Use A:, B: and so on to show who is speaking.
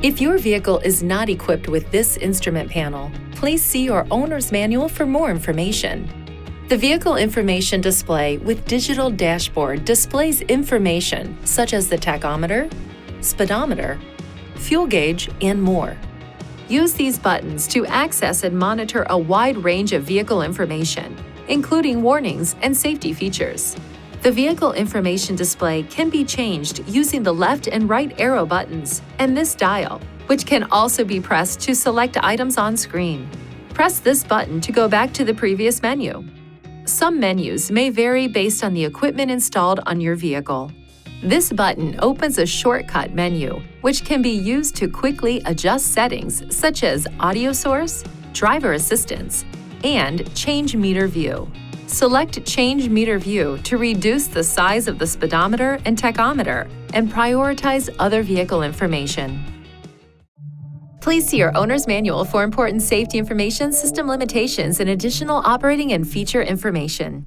A: If your vehicle is not equipped with this instrument panel, please see your owner's manual for more information. The vehicle information display with digital dashboard displays information such as the tachometer, speedometer, fuel gauge, and more. Use these buttons to access and monitor a wide range of vehicle information, including warnings and safety features. The vehicle information display can be changed using the left and right arrow buttons and this dial, which can also be pressed to select items on screen. Press this button to go back to the previous menu. Some menus may vary based on the equipment installed on your vehicle. This button opens a shortcut menu, which can be used to quickly adjust settings such as audio source, driver assistance, and change meter view. Select Change Meter View to reduce the size of the speedometer and tachometer and prioritize other vehicle information. Please see your owner's manual for important safety information, system limitations, and additional operating and feature information.